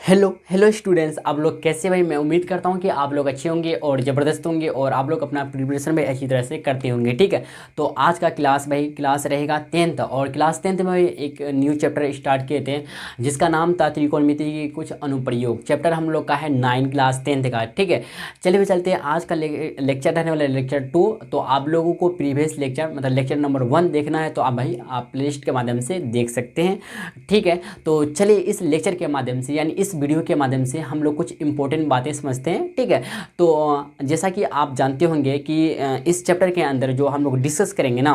Hello hello students, आप लोग कैसे? भाई मैं उम्मीद करता हूँ कि आप लोग अच्छे होंगे और ज़बरदस्त होंगे और आप लोग अपना प्रिपरेशन भी अच्छी तरह से करते होंगे। ठीक है, तो आज का क्लास रहेगा 10th और क्लास 10th में भाई एक न्यू चैप्टर स्टार्ट किए थे जिसका नाम था त्रिकोणमिति की कुछ अनुप्रयोग। चैप्टर हम लोग का है 9 क्लास 10th का। ठीक है, चलिए भी चलते हैं। आज का लेक्चर रहने वाला है लेक्चर 2। तो आप लोगों को प्रीवियस लेक्चर मतलब लेक्चर नंबर 1 देखना है तो आप भाई आप प्लेलिस्ट के माध्यम से देख सकते हैं। ठीक है, तो चलिए इस लेक्चर के माध्यम से यानी इस वीडियो के माध्यम से हम लोग कुछ इंपॉर्टेंट बातें समझते हैं। ठीक है, तो जैसा कि आप जानते होंगे कि इस चैप्टर के अंदर जो हम लोग डिस्कस करेंगे ना,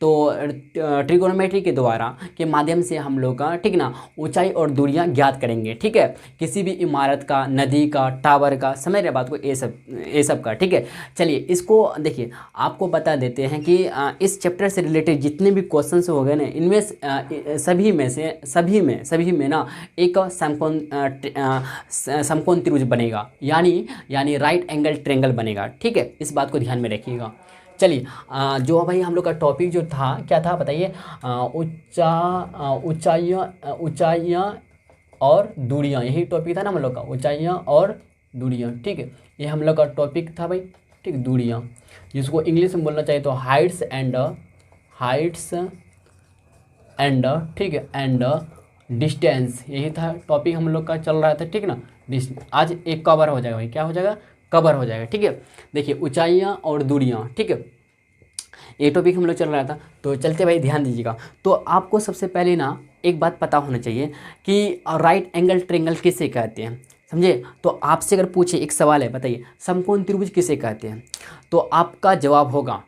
तो ट्रिगोनोमेट्री के द्वारा के माध्यम से हम लोग का ठीक ना ऊंचाई और दूरियां ज्ञात करेंगे। ठीक है, किसी भी इमारत का, नदी का, टावर का, समझ रहे बात को, ये सब का। ठीक है, चलिए इसको देखिए, आपको बता देते हैं कि इस चैप्टर से रिलेटेड जितने भी क्वेश्चंस हो गए ना, इनमें सभी में ना एक समकोण त्रिभुज बनेगा, यानी राइट एंगल ट्रायंगल बनेगा। ठीक है, इस बात को ध्यान में रखिएगा। चलिए जो भाई हम लोग का टॉपिक जो था क्या था बताइए? ऊंचाइयाँ और दूरियाँ, यही टॉपिक था ना हम लोग का, ऊंचाइयाँ और दूरियाँ। ठीक है, ये हम लोग का टॉपिक था भाई। ठीक, दूरियाँ, जिसको इंग्लिश में बोलना चाहिए तो हाइट्स एंड ठीक है एंड डिस्टेंस, यही था टॉपिक हम लोग का चल रहा था। ठीक ना, आज एक कवर हो जाएगा भाई, क्या हो जाएगा? कवर हो जाएगा। ठीक है, देखिए ऊंचाइयाँ और दूरियाँ। ठीक है, ये टॉपिक हम लोग चल रहा था। तो चलते भाई, ध्यान दीजिएगा। तो आपको सबसे पहले ना एक बात पता होना चाहिए कि राइट एंगल ट्रायंगल किसे कहते हैं, समझे? तो आपसे अगर पूछे, एक सवाल है, बताइए समकोण त्रिभुज किसे कहते हैं, तो आपका जवाब होगा,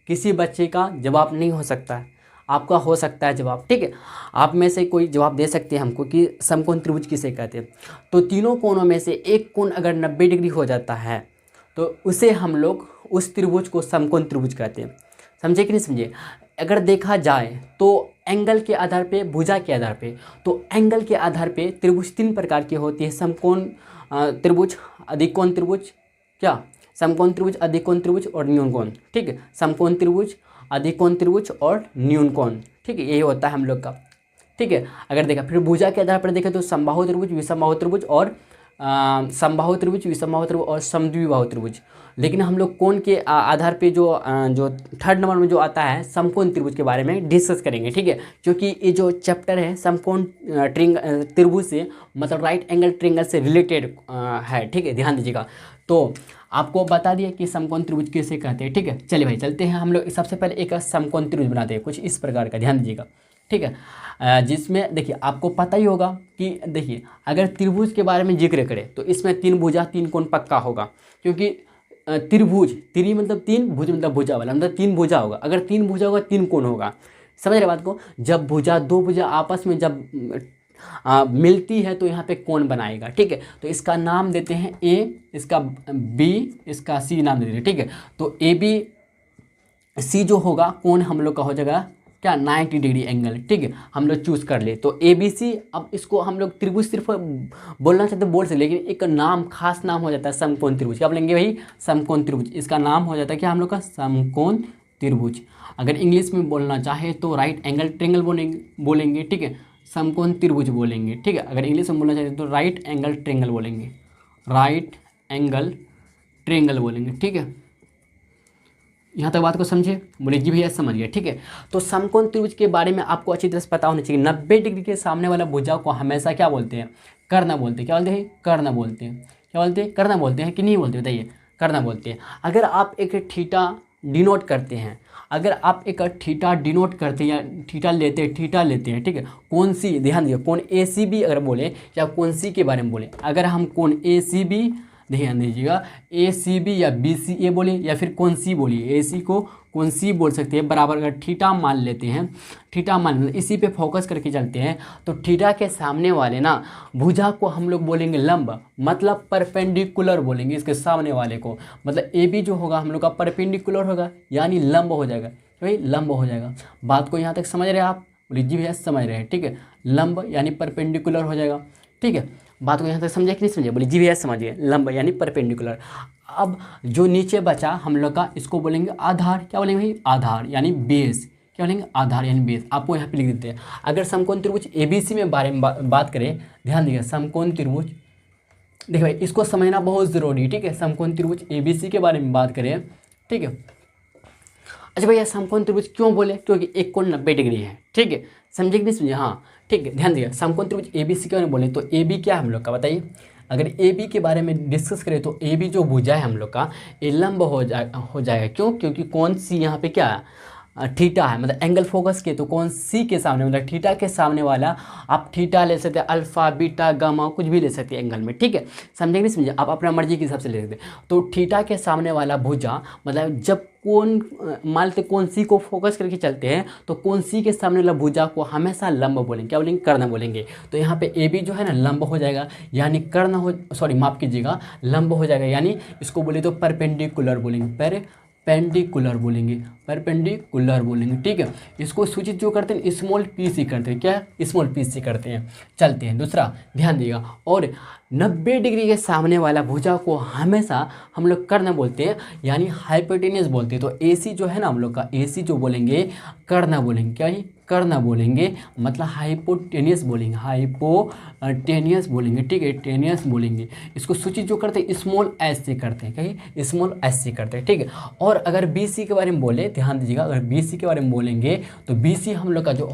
किसी बच्चे का जवाब नहीं हो सकता है, आपका हो सकता है जवाब। ठीक है, आप में से कोई जवाब दे सकते हैं हमको कि समकोण त्रिभुज किसे कहते हैं। तो तीनों कोणों में से एक कोण अगर 90 डिग्री हो जाता है तो उसे हम लोग उस त्रिभुज को समकोण त्रिभुज कहते हैं। समझे कि नहीं समझे? अगर देखा जाए तो एंगल के आधार पे, भुजा के आधार पे, तो एंगल के आधार पे त्रिभुज 3 प्रकार की होती है: समकोण त्रिभुज, अधिकोण त्रिभुज, क्या समकोण त्रिभुज, अधिकोण त्रिभुज और न्यून कोण। ठीक है, समकोण त्रिभुज, अधिकोण त्रिभुज और न्यून कोण। ठीक है, यही होता है हम लोग का। ठीक है, अगर देखा फिर भुजा के आधार पर देखें तो समबाहु त्रिभुज, विषमबाहु त्रिभुज और समबाहु त्रिभुज, विषमबाहु त्रिभुज और समद्विबाहु त्रिभुज। लेकिन हम लोग कोण के आधार पे जो थर्ड नंबर में जो आता है समकोण त्रिभुज के बारे में डिस्कस करेंगे। ठीक है, क्योंकि ये जो चैप्टर है समकोण त्रिभुज से मतलब राइट एंगल ट्रायंगल से रिलेटेड है। ठीक है, ध्यान दीजिएगा। तो आपको बता दिया कि समकोण त्रिभुज किसे कहते हैं। ठीक है, चलिए भाई चलते हैं हम लोग। सबसे पहले एक समकोण त्रिभुज बनाते हैं कुछ इस प्रकार का, ध्यान दीजिएगा। ठीक है, जिसमें देखिए आपको पता ही होगा कि देखिए अगर त्रिभुज के बारे में जिक्र करें तो इसमें 3 भुजा 3 कोण पक्का होगा, क्योंकि त्रिभुज, त्रि मतलब 3, भुज मतलब भुजा वाला, मतलब 3 भुजा होगा। अगर 3 भुजा होगा 3 कोण होगा, समझ रहे बात को? जब दो भुजा आपस में जब मिलती है तो यहाँ पे कोण बनाएगा। ठीक है, तो इसका नाम देते हैं ए, इसका बी, इसका सी नाम देते हैं। ठीक है, तो ए बी सी जो होगा कोण हम लोग का हो जाएगा क्या? 90 डिग्री एंगल। ठीक है, हम लोग चूज कर ले तो ए बी सी। अब इसको हम लोग त्रिभुज सिर्फ बोलना चाहते बोल सकते, लेकिन एक नाम, खास नाम हो जाता है समकोण त्रिभुज। क्या बोलेंगे भाई? समकोण त्रिभुज। इसका नाम हो जाता है क्या हम लोग का? समकोण त्रिभुज। अगर इंग्लिश में बोलना चाहे तो राइट एंगल ट्रायंगल बोलेंगे। ठीक है, समकोण त्रिभुज बोलेंगे। ठीक है, अगर इंग्लिश में बोलना चाहते तो राइट एंगल ट्रायंगल बोलेंगे, राइट एंगल ट्रायंगल बोलेंगे। ठीक है, यहाँ तक बात को समझे? बोले जी भैया समझ गए। ठीक है, तो समकोण त्रिभुज के बारे में आपको अच्छी तरह से पता होना चाहिए। 90 डिग्री के सामने वाला भुजा को हमेशा क्या बोलते हैं? कर्ण बोलते हैं। क्या बोलते हैं? कर्ण बोलते हैं। क्या बोलते हैं? कर्ण बोलते हैं कि नहीं बोलते? बताइए, कर्ण बोलते हैं। अगर आप एक थीटा डिनोट करते हैं, या थीटा लेते हैं, ठीक है, कौन सी, ध्यान दीजिए, कौन ए सी बी अगर बोले या कौन सी के बारे में बोले, अगर हम कौन ए सी बी, ध्यान दीजिएगा, ए सी बी या बी सी ए बोले या फिर कौन सी बोलिए, ए सी को कौन सी बोल सकते हैं, बराबर अगर थीटा मान लेते हैं, थीटा मान इसी पे फोकस करके चलते हैं, तो थीटा के सामने वाले ना भुजा को हम लोग बोलेंगे लंब, मतलब परपेंडिकुलर बोलेंगे इसके सामने वाले को। मतलब ए बी जो होगा हम लोग का परपेंडिकुलर होगा, यानी लंब हो जाएगा। भाई लंब हो जाएगा। बात को यहाँ तक समझ रहे हैं आप? जी भैया समझ रहे हैं। ठीक है, लंब यानी परपेंडिकुलर हो जाएगा। ठीक है, बात को यहाँ तक समझे कि नहीं समझे? बोले जी भैया समझिए, लंब यानी परपेंडिकुलर। अब जो नीचे बचा हम लोग का, इसको बोलेंगे आधार। क्या बोलेंगे भाई? आधार यानी बेस। क्या बोलेंगे, आधार यानी बेस। आपको यहाँ पे लिख देते हैं। अगर समकोण त्रिभुज ABC में बारे में बात करें, ध्यान दीजिए, समकोण त्रिभुज, देखिए भाई इसको समझना बहुत ज़रूरी है, ठीक है। समकोण त्रिभुज ABC के बारे में बात करें, ठीक है। अच्छा भैया समकोण त्रिभुज क्यों बोले, क्योंकि एक कोण 90 डिग्री है, ठीक है। समझे कि नहीं समझे, हाँ ठीक है। ध्यान दिया, समकोण त्रिभुज ABC के बारे में बोले तो AB क्या है हम लोग का, बताइए। अगर AB के बारे में डिस्कस करें तो AB जो भुजा है हम लोग का, ये लंब हो जाएगा। क्यों, क्योंकि कौन सी यहाँ पे क्या है, थीटा है, मतलब एंगल फोकस के तो कौन सी के सामने, मतलब थीटा के सामने वाला, आप थीटा ले सकते हैं, अल्फा बीटा गामा कुछ भी ले सकते हैं एंगल में, ठीक है। समझे नहीं समझे, आप अपना मर्जी के हिसाब से ले सकते हैं। तो थीटा के सामने वाला भुजा, मतलब जब कौन मान लेते कौन सी को फोकस करके चलते हैं तो कौन सी के सामने वाला भुजा को हमेशा लंब बोलेंगे, क्या बोलेंगे, कर्ण बोलेंगे। तो यहाँ पे AB जो है ना लंब हो जाएगा, यानी कर्ण हो, सॉरी माफ कीजिएगा, लंब हो जाएगा, यानी इसको बोले तो परपेंडिकुलर बोलेंगे, पेंडिकुलर बोलेंगे, परपेंडिकुलर बोलेंगे, ठीक है। इसको सूचित जो करते हैं स्मॉल p से करते हैं, क्या स्मॉल p से करते हैं। चलते हैं दूसरा, ध्यान दिएगा। और 90 डिग्री के सामने वाला भुजा को हमेशा हम लोग कर्ण बोलते हैं, यानी हाइपोटेनियस बोलते हैं। तो AC जो है ना हम लोग का, AC जो बोलेंगे कर्ण बोलेंगे, क्या ही कर्ण बोलेंगे, मतलब हाइपोटेनियस बोलेंगे, हाइपोटेनियस बोलेंगे, ठीक है, टेनियस बोलेंगे। इसको सूचित जो करते हैं स्मॉल s से करते हैं, कहीं स्मॉल s से करते हैं, ठीक है। और अगर BC के बारे में बोले, ध्यान दीजिएगा, अगर BC के बारे में बोलेंगे तो BC हम लोग का जो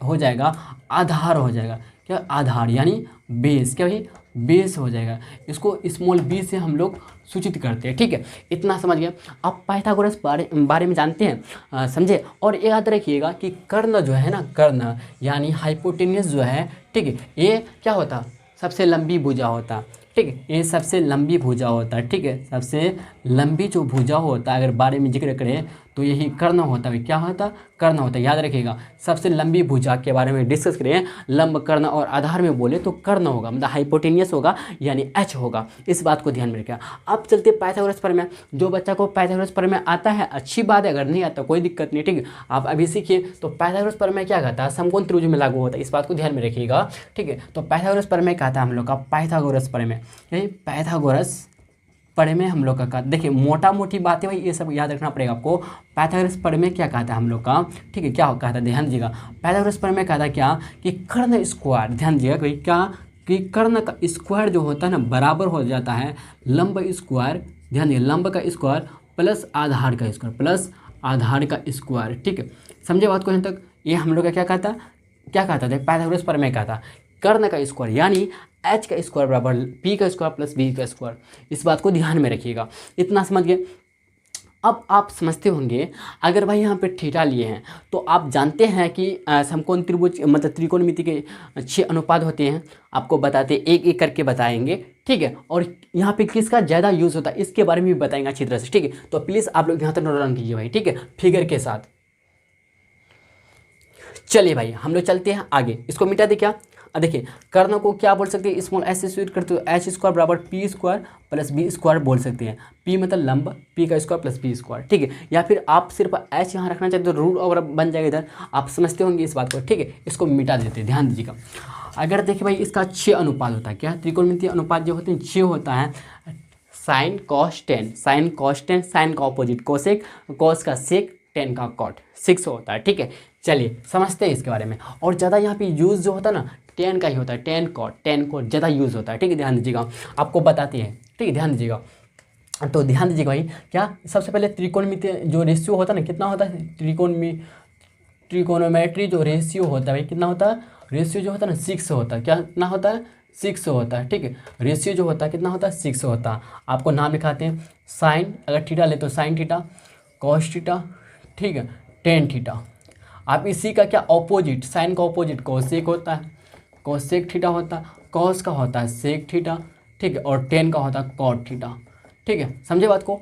हो जाएगा आधार हो जाएगा, क्या आधार यानी बेस, क्या भाई बेस हो जाएगा। इसको स्मॉल b से हम लोग सूचित करते हैं, ठीक है। इतना समझ गए। आप पाइथागोरस बारे में जानते हैं, समझे। और याद रखिएगा कि कर्ण जो है ना, कर्ण यानी हाइपोटेनियस जो है, ठीक है, ये क्या होता, सबसे लंबी भुजा होता, ठीक है, ये सबसे लंबी भुजा होता है, ठीक है। सबसे लंबी जो भुजा होता है, अगर बारे में जिक्र करें तो यही कर्ण होता है, क्या होता, कर्ण होता है। याद रखिएगा, सबसे लंबी भुजा के बारे में डिस्कस करें, लंब, कर्ण और आधार में बोले तो कर्ण होगा, मतलब हाइपोटेनियस होगा, यानी H होगा। इस बात को ध्यान में रखिएगा। अब चलते पाइथागोरस प्रमेय। जो बच्चा को पाइथागोरस प्रमेय आता है अच्छी बात है, अगर नहीं आता कोई दिक्कत नहीं, ठीक है, आप अभी सीखिए। तो पाइथागोरस प्रमेय क्या कहता है, समकोण त्रिभुज में लागू होता है, इस बात को ध्यान में रखिएगा, ठीक है। तो पाइथागोरस प्रमेय कहता है हम लोग का, पाइथागोरस प्रमेय, यही पाइथागोरस प्रमेय हम लोग का। देखिए मोटा मोटी बातें भाई ये सब याद रखना पड़ेगा आपको। पाइथागोरस प्रमेय क्या कहता है हम लोग का, ठीक है, क्या कहता है, ध्यान दीजिएगा। पाइथागोरस प्रमेय कहता है क्या, कि कर्ण स्क्वायर, ध्यान दीजिएगा, कोई क्या, कि कर्ण का स्क्वायर जो होता है ना बराबर हो जाता है लंब स्क्वायर, ध्यान दीजिए, लंब का स्क्वायर प्लस आधार का स्क्वायर, प्लस आधार का स्क्वायर, ठीक है। समझे बात को यहाँ तक। ये हम लोग का क्या कहता, क्या कहता था, पाइथागोरस प्रमेय कहता कर्ण का स्क्वायर यानी H का स्क्वायर बराबर P का स्क्वायर प्लस B का स्क्वायर। इस बात को ध्यान में रखिएगा। इतना समझ गए। अब आप समझते होंगे, अगर भाई यहाँ पे थीटा लिए हैं तो आप जानते हैं कि समकोण त्रिभुज मतलब त्रिकोणमिति के 6 अनुपात होते हैं। आपको बताते एक एक करके बताएंगे, ठीक है। और यहाँ पे किसका ज़्यादा यूज़ होता है इसके बारे में भी बताएंगे अच्छी तरह से, ठीक है। तो प्लीज़ आप लोग यहाँ तक नोट डाउन कीजिए भाई, ठीक है, फिगर के साथ। चलिए भाई हम लोग चलते हैं आगे, इसको मिटा दे क्या। देखिए कर्ण को क्या बोल सकते हैं, स्मॉल s से स्वीट करते हो, H स्क्वायर बराबर P square plus B square बोल सकते हैं। P मतलब लंब, P का स्क्वायर प्लस B स्क्वायर, ठीक है। या फिर आप सिर्फ H यहाँ रखना चाहते हो तो रूट ओवर बन जाएगा इधर, आप समझते होंगे इस बात को, ठीक है। इसको मिटा देते हैं, ध्यान दीजिएगा। अगर देखिए भाई इसका 6 अनुपात होता है, क्या त्रिकोणमितीय अनुपात जो होते हैं 6 होता है। Sine cos tan, sine cos tan, sine का ऑपोजिट कोसेक, कॉस का सेक, टेन का कॉट, 6 होता है, ठीक है। चलिए समझते हैं इसके बारे में। और ज़्यादा यहाँ पे यूज़ जो होता है ना टेन का ही होता है, टेन कॉट ज़्यादा यूज़ होता है, ठीक है। ध्यान दीजिएगा, आपको बताते हैं, ठीक है, ध्यान दीजिएगा। तो ध्यान दीजिएगा भाई, क्या सबसे पहले त्रिकोणमितीय जो रेशियो होता है ना, कितना होता है, त्रिकोणोमेट्री जो रेशियो होता है भाई कितना होता है, रेशियो जो होता है ना 6 होता है, क्या कितना होता है, 6 होता है, ठीक है। रेशियो जो होता है कितना होता है, 6 होता है। आपको नाम लिखाते हैं, साइन अगर थीटा ले तो साइन थीटा, कॉस थीटा, ठीक है, टेन थीटा। आप इसी का क्या ऑपोजिट, साइन का ऑपोजिट कोसेक होता है, कोसेक थीटा होता है, कॉस का होता है सेक थीटा, ठीक है, और टेन का होता है कॉट थीटा, ठीक है। समझे बात को।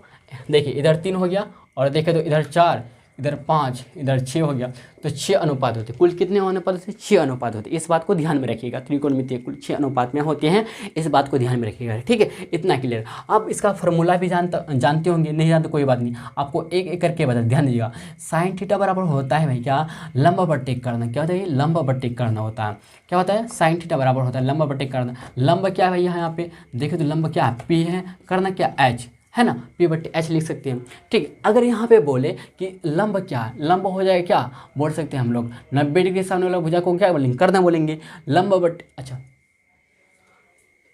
देखिए इधर 3 हो गया और देखें तो इधर 4, इधर 5, इधर 6 हो गया, तो 6 अनुपात होते हैं। कुल कितने अनुपात होते हैं, 6 अनुपात होते हैं। इस बात को ध्यान में रखिएगा, त्रिकोणमितीय कुल 6 अनुपात में होते हैं, इस बात को ध्यान में रखिएगा, ठीक है। इतना क्लियर। अब इसका फॉर्मूला भी जानते होंगे, नहीं जानते कोई बात नहीं, आपको एक एक करके बता, ध्यान दीजिएगा। साइन थीटा बराबर होता है भाई क्या, लंब बट्टे कर्ण, क्या होता है, लंब बट्टे कर्ण होता है, क्या होता है, साइन थीटा बराबर होता है लंब बट्टे कर्ण। लंब क्या है भैया यहाँ पे देखें तो लंब क्या है, P है, कर्ण क्या H, है ना, पी बट्टे एच लिख सकते हैं। ठीक, अगर यहाँ पे बोले कि लंब क्या है, लंब हो जाएगा क्या, बोल सकते हैं हम लोग 90 डिग्री सामने वाला भुजा को क्या बोलेंगे, कर्ण बोलेंगे। लंब बट्टे, अच्छा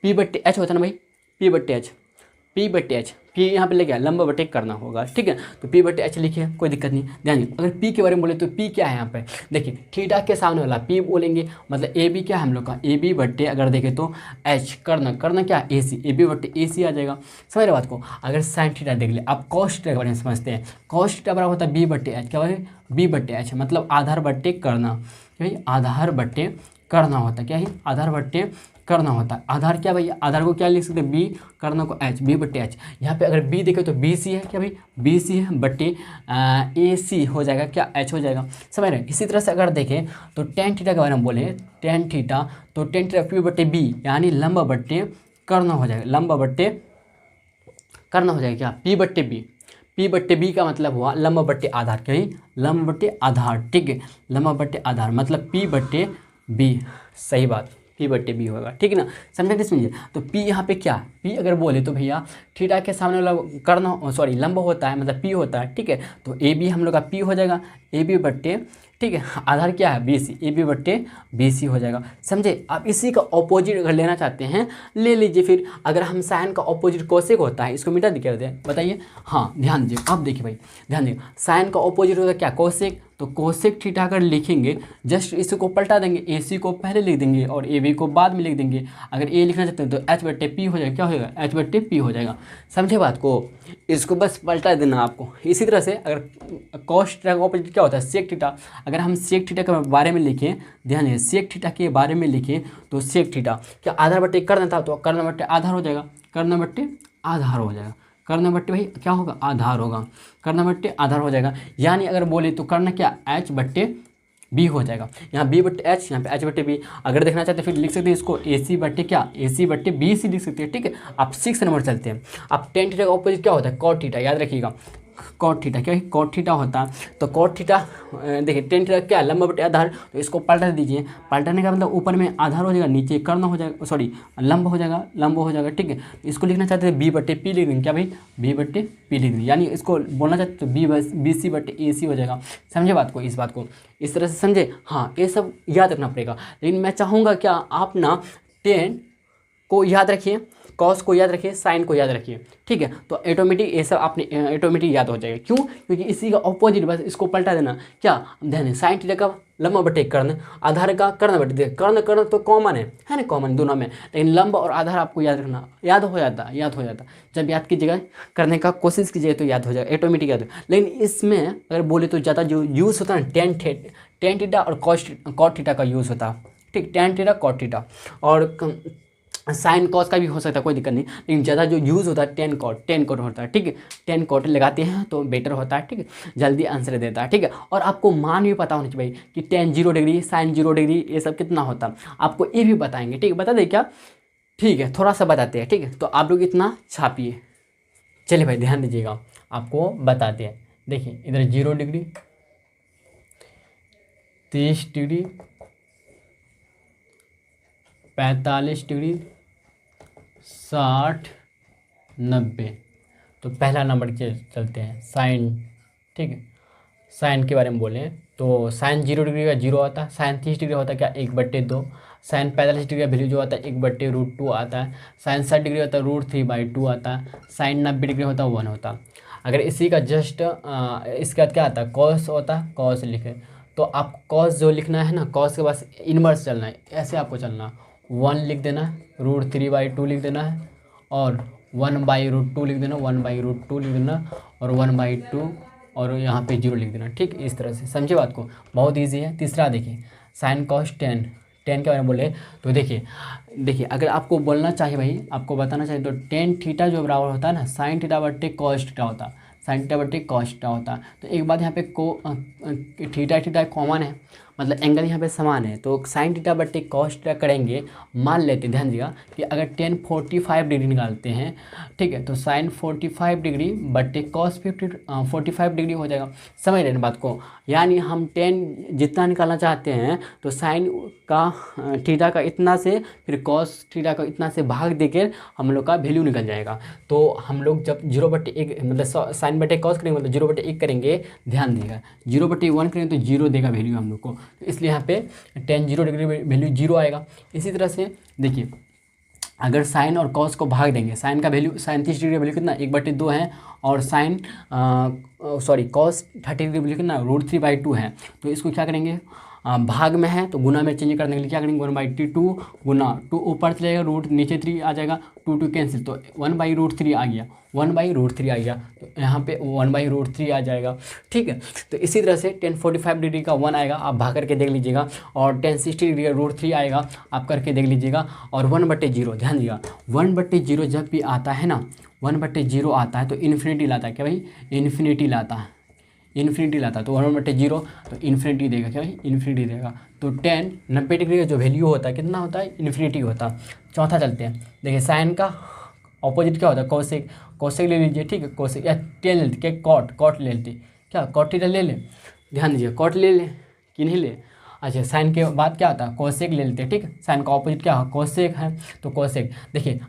पी बट्टे एच होता है ना भाई, पी बट्टे एच, पी बट्टे एच, पी यहाँ पे लेके आया, लंब बटे करना होगा, ठीक है। तो पी बटे एच लिखिए, कोई दिक्कत नहीं। ध्यान दीजिए, अगर पी के बारे में बोले तो पी क्या है यहाँ पे, देखिए थीटा के सामने वाला पी बोलेंगे, मतलब ए बी क्या है हम लोग का, ए बी बट्टे अगर देखें तो एच, करना, करना क्या ए सी, ए बी बट्टे ए सी आ जाएगा। समझ रहे बात को। अगर साइन थीटा देख ले, आप कॉस थीटा के बारे में समझते हैं, कॉस थीटा बराबर होता है बी बट्टे एच, क्या है बी बट्टे एच, मतलब आधार बट्टे करना, भाई आधार बट्टे करना होता है, क्या है आधार बट्टे करना होता है। आधार क्या भैया, आधार को क्या लिख सकते हैं, बी, करना को एच, बी बट्टे एच। यहाँ पे अगर बी देखे तो बी सी है, क्या भाई बी सी है, बट्टे ए सी हो जाएगा, क्या एच हो जाएगा। समझ रहे हैं। इसी तरह से अगर देखें तो टेन थीटा के बारे में बोले, टेन थीटा, तो टेन थीटा पी बट्टे बी, यानी लंब बट्टे करना हो जाएगा, लंब बट्टे करना हो जाएगा, क्या पी बट्टे बी, पी बट्टे बी का मतलब हुआ लंब बट्टे आधार, क्या लंब बट्टे आधार, ठीक है, लंब बट्टे आधार मतलब पी बट्टे बी, सही बात, पी बट्टे बी होगा, ठीक है ना, समझे नहीं समझे। तो पी यहाँ पे क्या, पी अगर बोले तो भैया थीटा के सामने वाला कर्ण, सॉरी लंब होता है, मतलब पी होता है, ठीक है। तो ए बी हम लोग का पी हो जाएगा, ए बी बट्टे, ठीक है, आधार क्या है बी सी, ए बी बट्टे बी सी हो जाएगा, समझे। आप इसी का ऑपोजिट अगर लेना चाहते हैं ले लीजिए फिर। अगर हम साइन का ऑपोजिट कोसेक होता है, इसको मिटा दिखा दें, बताइए। हाँ ध्यान दीजिए, अब देखिए भाई ध्यान दीजिए, साइन का ऑपोजिट होता है क्या, कोसेक। तो कोसेक थीटा अगर लिखेंगे, जस्ट इसको पलटा देंगे, ए सी को पहले लिख देंगे और ए बी को बाद में लिख देंगे। अगर ए लिखना चाहते हैं तो एच बट्टे पी हो जाएगा, क्या होगा एच बट्टे पी हो जाएगा, समझे बात को। इसको बस पलटा देना आपको। इसी तरह से अगर कॉस थीटा का ऑपोजिट क्या होता है, सेक थीटा। अगर हम सेक थीटा के बारे में लिखें, ध्यान दें, सेक थीटा के बारे में लिखें तो सेक थीटा क्या आधार बट्टे कर्ण था, तो कर्ण बट्टे आधार हो जाएगा, कर्ण बट्टे आधार हो जाएगा, कर्ण बट्टे भाई क्या होगा आधार होगा, कर्ण बट्टे आधार हो जाएगा। यानी अगर बोले तो कर्ण क्या एच बट्टे बी हो जाएगा, यहाँ बी बट्टे एच, यहाँ पे एच बट्टे बी। अगर देखना चाहते हैं फिर लिख सकते हैं इसको ए सी बट्टे क्या, ए सी बट्टे बी सी लिख सकते हैं, ठीक है। आप 6 नंबर चलते हैं। अब टेन थीटा का ऑपोजिट क्या होता है, कॉट थीटा, याद रखिएगा कॉट थीटा, क्या है कॉट थीटा होता है। तो कॉट थीटा देखिए टेन थीटा क्या लंब बटे आधार, तो इसको पलटा दीजिए, पलटाने का मतलब ऊपर में आधार हो जाएगा, नीचे कर्ण हो जाएगा, सॉरी लंब हो जाएगा, लंब हो जाएगा, ठीक है। इसको लिखना चाहते हैं बी बट्टे पी लिख देंगे, क्या भाई बी बट्टे पी लिख देंगे, यानी इसको बोलना चाहते तो बी सी बट्टे ए सी हो जाएगा, समझे बात को, इस बात को इस तरह से समझे। हाँ ये सब याद रखना पड़ेगा, लेकिन मैं चाहूँगा क्या आप ना टेन को याद रखिए, कॉस को याद रखिए, साइन को याद रखिए, ठीक है। तो ऑटोमेटिक ये सब आपने ऑटोमेटिक याद हो जाएगा। क्यों, क्योंकि इसी का ऑपोजिट बस इसको पलटा देना, क्या ध्यान साइन थीटा का लंब बटे कर्ण, आधार का कर्ण बटे, कर्ण कर्ण तो कॉमन है ना, कॉमन दोनों में, लेकिन लंब और आधार आपको याद रखना, याद हो जाता, याद हो जाता। जब याद कीजिएगा, करने का कोशिश कीजिएगा तो याद हो जाएगा, ऑटोमेटिक याद हो। लेकिन इसमें अगर बोले तो ज़्यादा जो यूज़ होता है ना टेन थीटा और कॉट थीटा का यूज़ होता है, ठीक, टेन थीटा कॉट थीटा, और साइन कॉस का भी हो सकता है, कोई दिक्कत नहीं, लेकिन ज़्यादा जो यूज़ होता है टेन कॉट होता है, ठीक है। टेन कॉट लगाते हैं तो बेटर होता है, ठीक है, जल्दी आंसर देता है, ठीक है। और आपको मान भी पता होना चाहिए भाई कि टेन 0 डिग्री, साइन 0 डिग्री, ये सब कितना होता है, आपको ये भी बताएंगे, ठीक है, बता दें क्या, ठीक है, थोड़ा सा बताते हैं, ठीक है। तो आप लोग इतना छापिए, चलिए भाई ध्यान दीजिएगा, आपको बताते हैं। देखिए इधर 0 डिग्री, 30 डिग्री, 45 डिग्री, 60, 90। तो पहला नंबर के चलते हैं साइन, ठीक है। साइन के बारे में बोलें तो साइन 0 डिग्री का 0 आता है, साइन 30 डिग्री होता है क्या 1/2, साइन 45 डिग्री का वैल्यू जो आता है 1/√2 आता है, साइन 60 डिग्री होता है √3/2 आता है, साइन 90 डिग्री होता है 1 होता है। अगर इसी का जस्ट इसके बाद क्या आता है कॉस होता है, कॉस लिखे तो आप कॉस जो लिखना है ना, कॉस के पास इनवर्स चलना है, ऐसे आपको चलना, 1 लिख देना है, √3/2 लिख देना है, और 1/√2 लिख देना, 1/√2 लिख देना, और 1/2 और यहाँ पे 0 लिख देना, ठीक, इस तरह से समझे बात को, बहुत इजी है। तीसरा देखिए साइन कॉस टेन के बारे में बोले तो देखिए अगर आपको बोलना चाहिए भाई, आपको बताना चाहिए तो टेन थीटा जो बराबर होता है ना साइन थीटा बट्टे कॉस थीटा होता है, साइन थीटा बट्टे कॉस थीटा होता है। तो एक बात यहाँ पे थीटा कॉमन है, मतलब एंगल यहाँ पे समान है, तो साइन थीटा बटे कॉस थीटा करेंगे। मान लेते, ध्यान दीजिएगा कि अगर टेन 45 डिग्री निकालते हैं, ठीक है, तो साइन 45 डिग्री बटे कॉस 45 डिग्री हो जाएगा। समझ रहे हैं बात को? यानी हम टेन जितना निकालना चाहते हैं तो साइन का थीटा का इतना से फिर कॉस थीटा का इतना से भाग देकर हम लोग का वैल्यू निकल जाएगा। तो हम लोग जब 0/1 मतलब साइन बटे कॉस करेंगे मतलब 0/1 करेंगे, ध्यान दीजिएगा 0/1 करेंगे तो 0 देगा वैल्यू हम लोग को, तो इसलिए यहाँ पे टेन 0 डिग्री वैल्यू 0 आएगा। इसी तरह से देखिए अगर साइन और कॉस को भाग देंगे, साइन का वैल्यू साइन 30 डिग्री वैल्यू कितना 1/2 है, और साइन कॉस 30 डिग्री वैल्यू कितना √3/2 है। तो इसको क्या करेंगे, भाग में है तो गुना में चेंज करने के लिए क्या करेंगे 1/2 गुना 2 ऊपर चले जाएगा, रूट नीचे 3 आ जाएगा, 2 कैंसिल, तो 1/√3 आ गया, 1/√3 आ गया, तो यहाँ पे 1/√3 आ जाएगा। ठीक है, तो इसी तरह से 1045 डिग्री का 1 आएगा, आप भाग करके देख लीजिएगा, और 1060 डिग्री का √3 आएगा, आप करके देख लीजिएगा। और 1/0 ध्यान दीजिएगा, 1/0 जब भी आता है ना, 1/0 आता है तो इन्फिनिटी लाता है। क्या भाई? इन्फिनिटी लाता है, इन्फिनिटी लाता है। तो 1/0 तो इन्फिनिटी देगा। क्या भाई? इन्फिनिटी देगा। तो 90 डिग्री का जो वैल्यू होता है कितना होता है? इन्फिनिटी होता है। चौथा चलते हैं, देखिए साइन का ऑपोजिट क्या होता है? कॉसेक। कॉसेक ले लीजिए, ठीक है, कॉसेक या टेन ले लेते, क्या कॉट ले लेते, क्या कॉट थीटा ले ले, ध्यान दीजिए कॉट ले ले कि नहीं ले। अच्छा, साइन के बाद क्या होता है? कॉसेक ले लेते हैं, ठीक है, साइन का ऑपोजिट क्या है? कॉसेक है, तो कॉसेक देखिए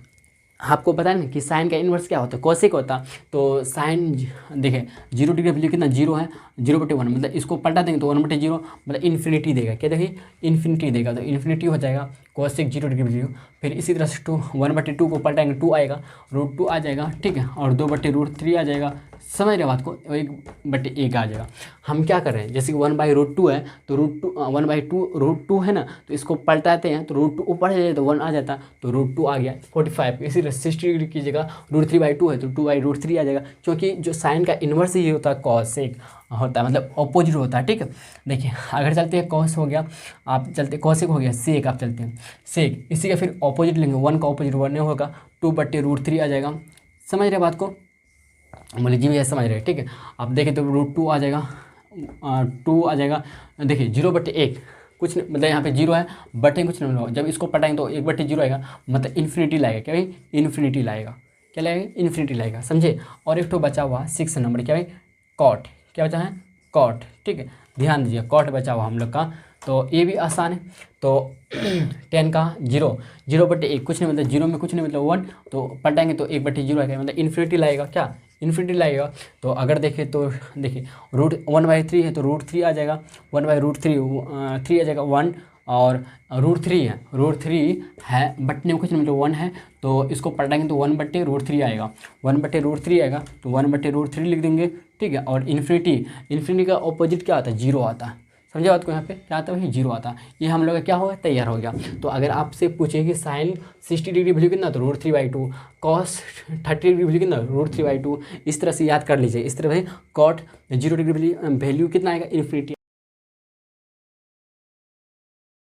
आपको पता है ना कि साइन का इन्वर्स क्या होता है? कोसेक होता। तो साइन देखिए 0 डिग्री वैल्यू कितना 0 है, 0/1 मतलब इसको पलटा देंगे तो 1/0 मतलब इन्फिनिटी देगा। क्या देखिए? इन्फिनिटी देगा, तो इन्फिनिटी हो जाएगा कोसेक 0 डिग्री वैल्यू। फिर इसी तरह से 1/2 को पलटाएंगे 2 आएगा, √2 आ जाएगा, ठीक है, और 2/√3 आ जाएगा। समझ रहे बात को? 1/1 आ जाएगा। हम क्या कर रहे हैं, जैसे कि 1/√2 है तो √2 है ना, तो इसको पलटाते हैं तो √2 ऊपर जाए तो 1 आ जाता, तो √2 आ गया 45। इसी तरह 60 डिग्री की जगह √3/2 है तो 2/√3 आ जाएगा, क्योंकि जो साइन का इन्वर्स ही होता है कॉसेक होता है, मतलब ऑपोजिट होता है। ठीक है, देखिए अगर चलते हैं कॉस हो गया, आप चलते कॉसेक हो गया, सेक आप चलते हैं सेक, इसी का फिर ऑपोजिट लेंगे, 1 का ऑपोजिट 1 होगा, 2/√3 आ जाएगा। समझ रहे बात को? बोले जी भैया समझ रहे हैं, ठीक है। आप देखें तो √2 आ जाएगा, 2 आ जाएगा। देखिए 0/1 कुछ नहीं, मतलब यहाँ पे 0 है, बटे कुछ नहीं होगा, जब इसको पटाएंगे तो 1/0 आएगा, मतलब इन्फिनिटी लाएगा। क्या भाई? इन्फिनिटी लाएगा। क्या लाएगा? इन्फिनिटी लाएगा, समझे। और एक तो बचा हुआ 6 नंबर, क्या भाई? कॉट। क्या बचा है? कॉट, ठीक है, ध्यान दीजिए कॉट बचा हुआ हम लोग का, तो ये भी आसान है। तो 10 का 0/1 कुछ नहीं, मतलब 0 में कुछ नहीं, मतलब 1, तो पलटाएंगे तो 1/0 आएगा, मतलब इन्फिनिटी लाएगा। क्या? इन्फिनिटी लाएगा। तो अगर देखें तो देखिए √1/3 है तो √3 आ जाएगा, 1/√3 3 आ जाएगा 1, और √3 है, √3 है बटने में कुछ नहीं, मतलब 1 है, तो इसको पलटाएंगे तो 1/√3 आएगा, 1/√3 आएगा, तो 1/√3 लिख देंगे, ठीक है। और इन्फिनिटी का ऑपोजिट क्या आता है? 0 आता है। समझे बात को? यहाँ पे क्या आता है भाई? 0 आता है। ये हम लोग का क्या होगा? तैयार हो गया। तो अगर आपसे पूछे कि साइन 60 डिग्री वैल्यू कितना, तो √3/2, कॉस 30 डिग्री वैल्यू कितना, √3/2, इस तरह से याद कर लीजिए। इस तरह भाई कॉट 0 डिग्री वैल्यू कितना आएगा? इन्फिनिटी।